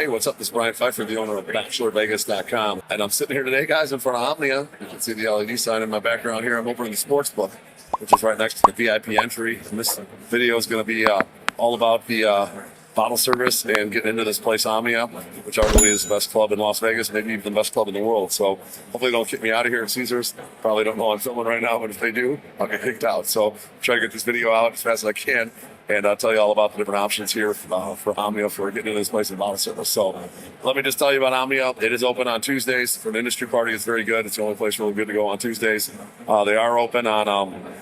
Hey, what's up? This is Brian Pfeiffer, the owner of BachelorVegas.com. And I'm sitting here today, guys, in front of Omnia. You can see the LED sign in my background here. I'm over in the sports book, which is right next to the VIP entry. And this video is going to be all about the bottle service and getting into this place, Omnia, which arguably is the best club in Las Vegas, maybe even the best club in the world. So hopefully they don't kick me out of here at Caesars. Probably don't know I'm filming right now, but if they do, I'll get kicked out. So try to get this video out as fast as I can. And I'll tell you all about the different options here for Omnia for getting into this place in bottle service. So let me just tell you about Omnia. It is open on Tuesdays. For an industry party, it's very good. It's the only place really good to go on Tuesdays. They are open on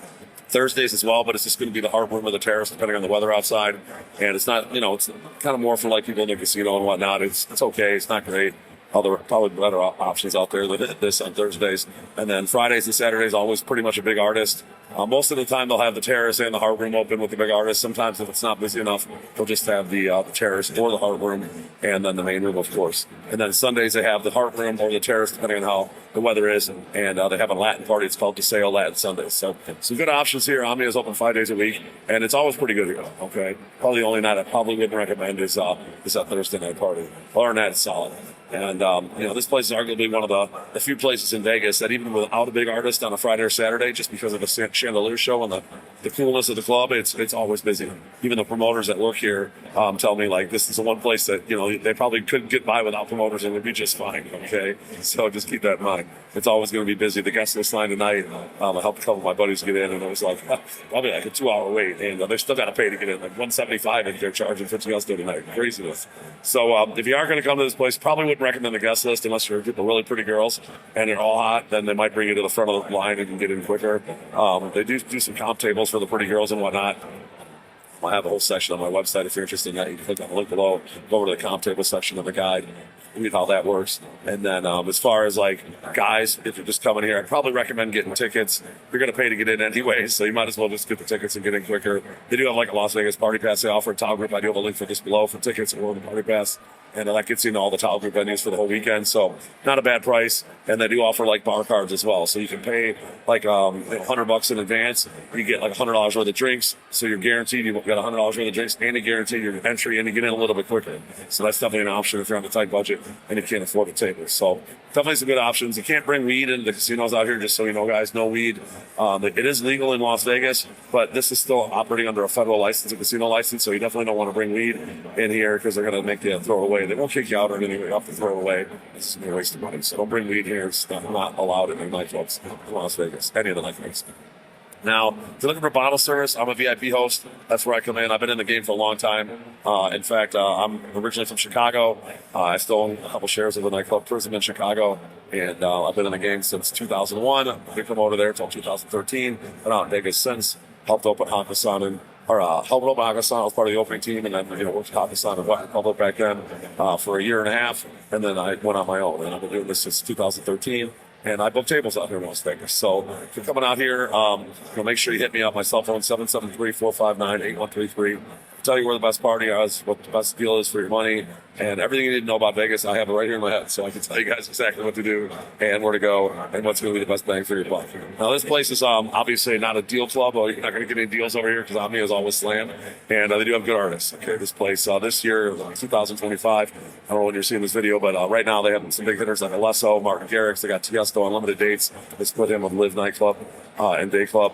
Thursdays as well, but it's just going to be the Heart Room or the Terrace, depending on the weather outside. And it's not, it's kind of more for like people in the casino and whatnot. It's okay. It's not great. There are probably better options out there than this on Thursdays. And then Fridays and Saturdays, always pretty much a big artist. Most of the time, they'll have the Terrace and the Heart Room open with the big artist. Sometimes, if it's not busy enough, they'll just have the Terrace or the Heart Room, and then the main room, of course. And then Sundays, they have the Heart Room or the Terrace, depending on how the weather is. And they have a Latin party. It's called Deseo Latin Sundays. So some good options here. Omnia is open 5 days a week, and it's always pretty good here. Okay, probably the only night I probably wouldn't recommend is that Thursday night party. Other than that, it's solid. And, this place is arguably one of the few places in Vegas that even without a big artist on a Friday or Saturday, just because of the Chandelier show and the coolness of the club, it's always busy. Even the promoters that work here tell me, like, this is the one place that, they probably couldn't get by without promoters and it'd be just fine, okay? So just keep that in mind. It's always going to be busy. The guest list line tonight, I helped a couple of my buddies get in, and it was like, probably like a 2-hour wait, and they still got to pay to get in, like $175 if they're charging $50 tonight. Craziness. So if you are going to come to this place, probably wouldn't recommend the guest list unless you're a group of really pretty girls and they're all hot. Then they might bring you to the front of the line and you can get in quicker. They do some comp tables for the pretty girls and whatnot. I have a whole section on my website if you're interested in that. You can click on the link below, go over to the comp table section of the guide, read how that works. And then as far as like guys, if you're just coming here, I'd probably recommend getting tickets. You're going to pay to get in anyway, so you might as well just get the tickets and get in quicker. They do have like a Las Vegas Party Pass they offer a towel group. I do have a link for this below for tickets or the Party Pass. And that gets you into all the towel group venues for the whole weekend. So not a bad price. And they do offer like bar cards as well. So you can pay like $100 in advance. You get like $100 worth of drinks. So you're guaranteed you've got $100 worth of drinks and you guarantee your entry and you get in a little bit quicker. So that's definitely an option if you're on a tight budget and you can't afford a table. So definitely some good options. You can't bring weed into the casinos out here, just so you know, guys. No weed. It is legal in Las Vegas, but this is still operating under a federal license, a casino license. So you definitely don't want to bring weed in here because they're going to make you throw it away. They won't kick you out or anything. You have to throw it away. It's a waste of money. So don't bring weed here. It's not allowed in the nightclubs in Las Vegas, any of the nightclubs. Now, if you're looking for bottle service, I'm a VIP host. That's where I come in. I've been in the game for a long time. In fact, I'm originally from Chicago. I still own a couple shares of the nightclub Prism in Chicago. And I've been in the game since 2001. Big promoter there until 2013. Been out in Vegas since. Helped open Hakkasan and helped open Hakkasan. I was part of the opening team, and then worked Hakkasan and Wet Republic back then for a year and a half. And then I went on my own. And I've been doing this since 2013. And I book tables out here in Las Vegas. So if you're coming out here, make sure you hit me up. My cell phone, 773-459-8133. Tell you where the best party is, what the best deal is for your money, and everything you need to know about Vegas, I have it right here in my head. So I can tell you guys exactly what to do and where to go and what's going to be the best bang for your buck. Now, this place is obviously not a deal club. You're not going to get any deals over here because Omnia is always slammed. And they do have good artists. Okay, this place, this year, 2025, I don't know when you're seeing this video, but right now they have some big hitters like Alesso, Martin Garrix. They got Tiesto on limited dates. They split him with Live Nightclub and Day Club.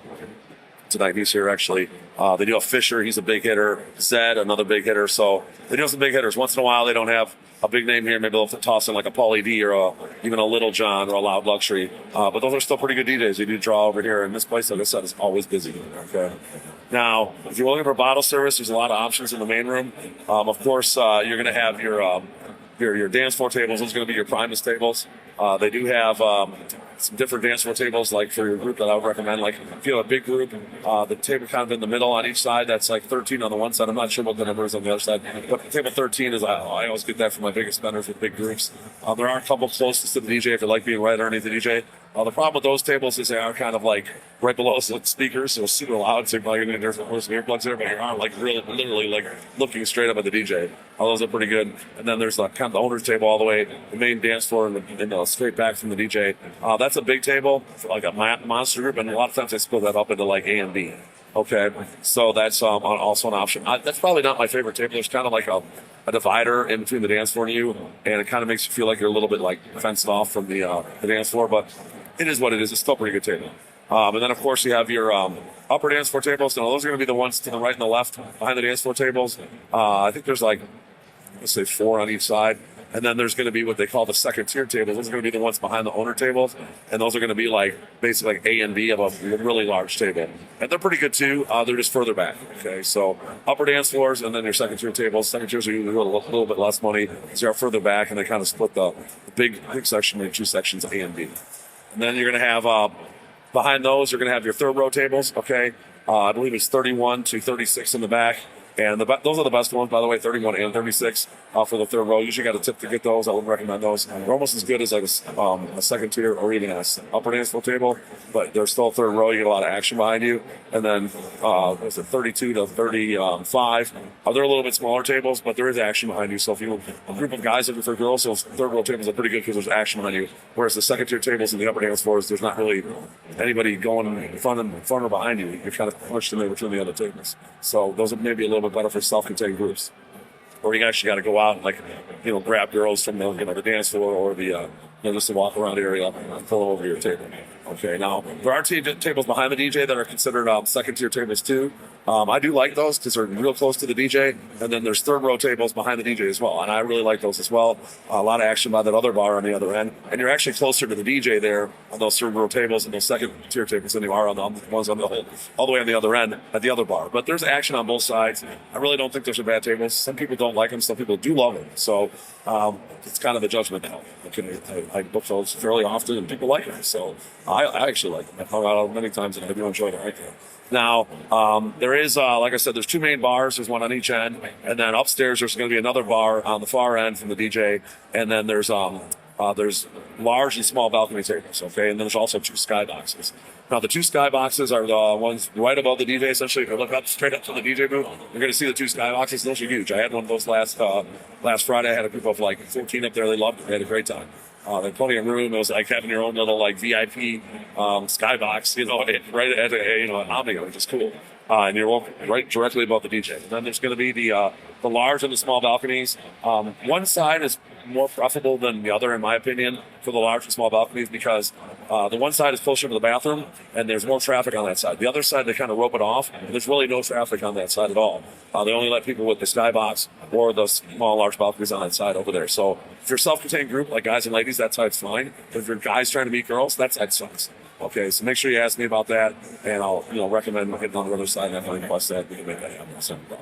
Tonight he's here actually. They do have Fisher, he's a big hitter. Zed, another big hitter. So they do have some big hitters. Once in a while they don't have a big name here. Maybe they'll toss in like a Paulie D or even a Little John or a Loud Luxury. But those are still pretty good DJs. They do draw over here. And this place, like I said, is always busy. Okay. Now, if you're looking for bottle service, there's a lot of options in the main room. Of course, you're going to have your dance floor tables. Those are going to be your Primus tables. They do have some different dance floor tables, like for your group that I would recommend. Like if you have a big group, the table kind of in the middle on each side, that's like 13 on the one side. I'm not sure what the number is on the other side, but table 13 is, I always get that for my biggest spenders with big groups. There are a couple closest to the DJ if you like being right underneath the DJ. The problem with those tables is they are kind of like right below the speakers, so it's super loud. So you're probably there's some earplugs there, but you are like literally like looking straight up at the DJ. All those are pretty good. And then there's kind of the owner's table all the way, the main dance floor, and straight back from the DJ. That's a big table for like a monster group, and a lot of times they split that up into like A and B. Okay, so that's also an option. That's probably not my favorite table. There's kind of like a divider in between the dance floor and you, and it kind of makes you feel like you're a little bit like fenced off from the dance floor, but it is what it is. It's still a pretty good table. And then, of course, you have your upper dance floor tables. Now, those are going to be the ones to the right and the left behind the dance floor tables. I think there's like, let's say 4 on each side. And then there's going to be what they call the second tier tables. Those are going to be the ones behind the owner tables. And those are going to be like basically like A and B of a really large table. And they're pretty good too. They're just further back. Okay, so upper dance floors and then your second tier tables. Second tiers are usually a little bit less money because they're further back and they kind of split the big section into 2 sections, A and B. And then you're going to have behind those, you're going to have your third row tables. Okay, I believe it's 31 to 36 in the back. And those are the best ones, by the way, 31 and 36 for the third row. Usually got a tip to get those. I wouldn't recommend those. They're almost as good as like a second tier or even an upper dance floor table, but they're still third row. You get a lot of action behind you. And then, what's it, 32 to 35. They're a little bit smaller tables, but there is action behind you. So if you a group of guys looking for girls, those third row tables are pretty good because there's action behind you. Whereas the second tier tables and the upper dance floors, there's not really anybody going in front or behind you. You're kind of pushed in there between the other tables. So those are maybe a little bit better for self-contained groups, or you actually got to go out and like, grab girls from the dance floor or the just the walk around area and pull over your table. Okay, now there are tables behind the DJ that are considered second tier tables too. I do like those because they're real close to the DJ, and then there's third row tables behind the DJ as well, and I really like those as well. A lot of action by that other bar on the other end, and you're actually closer to the DJ there on those third row tables and those second tier tables than you are on the ones on all the way on the other end at the other bar. But there's action on both sides. I really don't think those are bad tables. Some people don't like them, some people do love them. So it's kind of a judgment now. I book those fairly often, and people like them. So I actually like them. I've hung out many times, and I do enjoy them right there. Now, there is, like I said, there's 2 main bars. There's one on each end. And then upstairs, there's going to be another bar on the far end from the DJ. And then there's large and small balcony tables, okay? And then there's also 2 skyboxes. Now, the 2 skyboxes are the ones right above the DJ, essentially. If you look up straight up to the DJ booth, you're going to see the 2 skyboxes. Those are huge. I had one of those last Friday. I had a group of like 14 up there. They loved it. They had a great time. They had plenty of room. It was like having your own little like VIP skybox, right at an Omnia, which is cool. And you're right directly above the DJ. And then there's going to be the large and the small balconies. One side is more preferable than the other, in my opinion, for the large and small balconies because the one side is closer to the bathroom and there's more traffic on that side. The other side, they kind of rope it off. There's really no traffic on that side at all. They only let people with the skybox or the small, large balconies on that side over there. So if you're a self-contained group, like guys and ladies, that side's fine. But if you're guys trying to meet girls, that side sucks. Okay, so make sure you ask me about that, and I'll recommend getting on the other side and request that. We can make that happen. All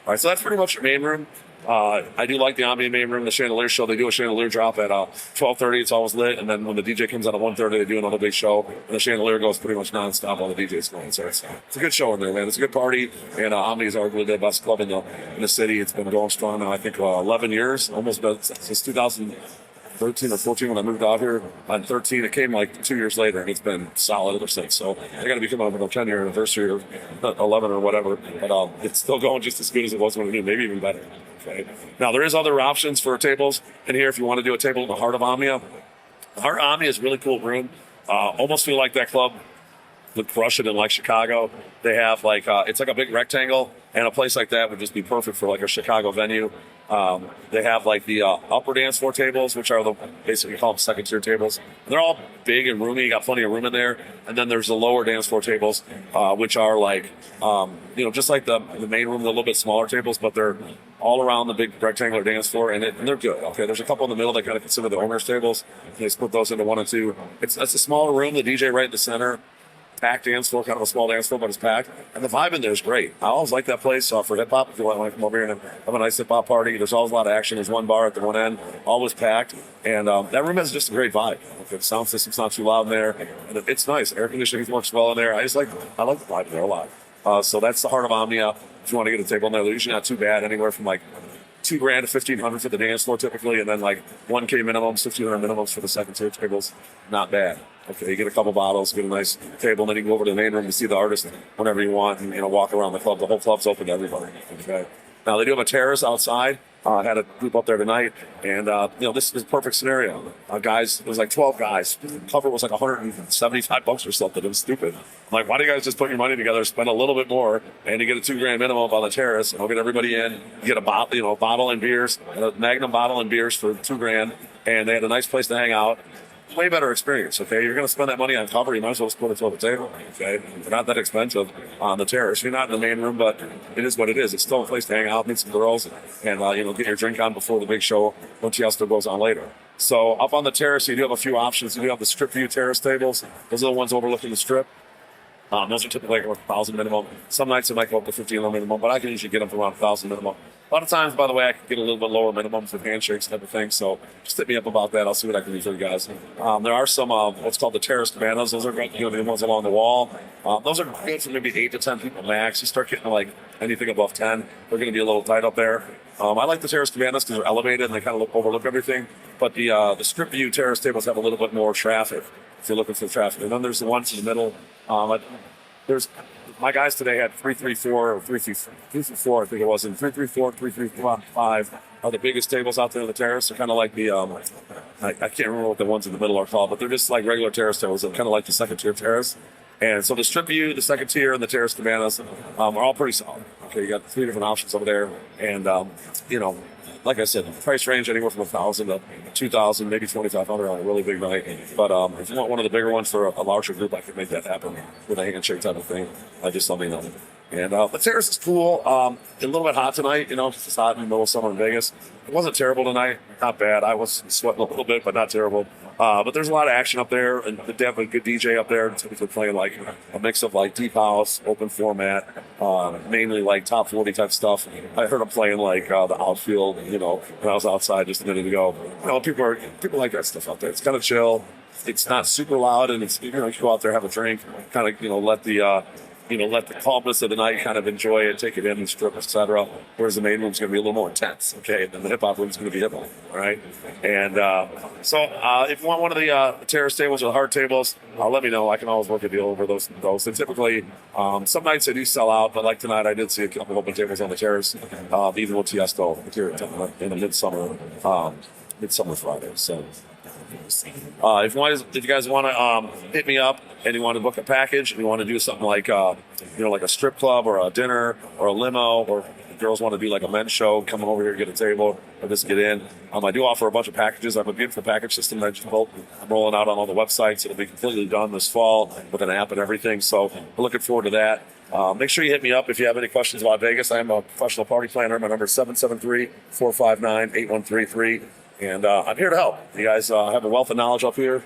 right, so that's pretty much your main room. I do like the Omnia main room, the Chandelier show. They do a Chandelier drop at 12:30. It's always lit, and then when the DJ comes out at 1:30, they do another big show, and the Chandelier goes pretty much nonstop while the DJ's going. So it's a good show in there, man. It's a good party, and Omnia is arguably the best club in the city. It's been going strong now, I think, 11 years, almost since 2013 or 14 when I moved out here. On 13, it came like 2 years later, and it's been solid ever since. So I got to be coming up with a 10-year anniversary or 11 or whatever, but it's still going just as good as it was when it knew, maybe even better. Okay. Now, there is other options for tables in here if you want to do a table in the Heart of Omnia. The Heart of Omnia is a really cool room. Almost feel like that club would crush it in like Chicago. They have like, it's like a big rectangle, and a place like that would just be perfect for like a Chicago venue. They have like the upper dance floor tables, which are basically call them second tier tables. And they're all big and roomy. You got plenty of room in there. And then there's the lower dance floor tables, which are like, just like the main room, the little bit smaller tables, but they're all around the big rectangular dance floor, and they're good. Okay, there's a couple in the middle that kind of consider the owner's tables. They split those into 1 and 2. It's a smaller room. The DJ right in the center. Packed dance floor, kind of a small dance floor, but it's packed. And the vibe in there is great. I always like that place for hip hop. If you want to come over here and have a nice hip hop party, there's always a lot of action. There's one bar at the one end, always packed. And that room has just a great vibe. Okay, the sound system's not too loud in there. And it's nice. Air conditioning works well in there. I like the vibe in there a lot. So that's the Heart of Omnia. If you want to get a table in there, they're usually not too bad. Anywhere from like $2,000 to $1,500 for the dance floor typically, and then like $1,000 minimums, $1,500 minimums for the second tier tables. Not bad. Okay, you get a couple bottles, get a nice table, and then you can go over to the main room to see the artist whenever you want, and walk around the club. The whole club's open to everybody. Okay. Now they do have a terrace outside, I had a group up there tonight, and this is a perfect scenario. Guys, it was like 12 guys. Cover was like $175 or something. It was stupid. I'm like, why do you guys just put your money together, spend a little bit more, and you get a $2,000 minimum on the terrace, and we'll get everybody in. You get a bottle, bottle and beers, a Magnum bottle and beers for $2,000, and they had a nice place to hang out. Way better experience, okay? You're going to spend that money on cover, you might as well split it to the table, okay? It's not that expensive on the terrace. You're not in the main room, but it is what it is. It's still a place to hang out, meet some girls, and, get your drink on before the big show when Tiesto goes on later. So up on the terrace, you do have a few options. You do have the strip view terrace tables. Those are the ones overlooking the strip. Those are typically like 1,000 minimum. Some nights it might go up to 1,500 minimum, but I can usually get them for around 1,000 minimum. A lot of times, by the way, I can get a little bit lower minimums with handshakes type of thing. So just hit me up about that. I'll see what I can do for you guys. There are some what's called the Terrace Cabanas. Those are the ones along the wall. Those are good for maybe 8 to 10 people max. You start getting like anything above 10, they're going to be a little tight up there. I like the Terrace Cabanas because they're elevated and they kind of overlook everything. But the strip view terrace tables have a little bit more traffic if you're looking for traffic. And then there's the ones in the middle. My guys today had 334 or 334, I think it was, and 334, 335 are the biggest tables out there on the terrace. They're kind of like the, I can't remember what the ones in the middle are called, but they're just like regular terrace tables. They're kind of like the second tier terrace. And so the strip view, the second tier, and the Terrace Cabanas are all pretty solid. Okay, you got 3 different options over there. And, like I said, price range anywhere from 1,000 to 2,000, maybe 2,500 on a really big night. But if you want one of the bigger ones for a larger group, I can make that happen with a handshake type of thing. Just let me know. And the terrace is cool. A little bit hot tonight, because it's hot in the middle of summer in Vegas. It wasn't terrible tonight. Not bad. I was sweating a little bit, but not terrible. But there's a lot of action up there, and they have a good DJ up there. Typically playing like a mix of like deep house, open format, mainly like top 40 type stuff. I heard them playing like the outfield, when I was outside just a minute ago. People like that stuff out there. It's kind of chill. It's not super loud, and it's you go out there, have a drink, kind of let the calmness of the night kind of enjoy it, take it in and strip, etc. Whereas the main room's going to be a little more intense, okay? And then the hip-hop room's going to be hip-hop, all right? And so if you want one of the terrace tables or the hard tables, let me know. I can always work a deal over those. And typically, some nights they do sell out, but like tonight, I did see a couple open tables on the terrace, even with Tiesto here in the midsummer Friday. So if you guys want to hit me up and you want to book a package and you want to do something like like a strip club or a dinner or a limo, or girls want to do like a men's show, come over here, get a table, or just get in. I do offer a bunch of packages. I have a beautiful package system that I just built. I'm rolling out on all the websites. It'll be completely done this fall with an app and everything. So we're looking forward to that. Make sure you hit me up if you have any questions about Vegas. I am a professional party planner. My number is 773-459-8133. And I'm here to help. You guys have a wealth of knowledge up here.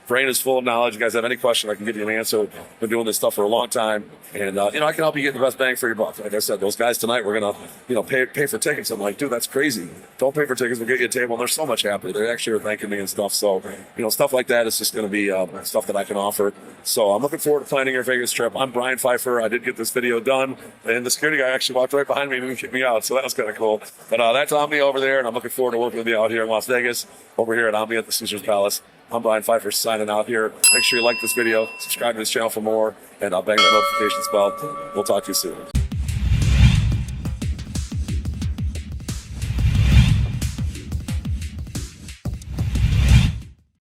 Brain is full of knowledge. You guys have any question, I can give you an answer. Been doing this stuff for a long time. And, I can help you get the best bang for your buck. Like I said, those guys tonight, we're going to, pay for tickets. I'm like, dude, that's crazy. Don't pay for tickets. We'll get you a table. And they're so much happier. They actually are thanking me and stuff. So, stuff like that is just going to be stuff that I can offer. So I'm looking forward to planning your Vegas trip. I'm Brian Pfeiffer. I did get this video done. And the security guy actually walked right behind me and kicked me out. So that was kind of cool. But that's Omnia over there. And I'm looking forward to working with you out here in Las Vegas, over here at Omnia at the Caesars Palace. I'm Brian Pfeiffer signing out here. Make sure you like this video, subscribe to this channel for more, and I'll bang that notifications bell. We'll talk to you soon.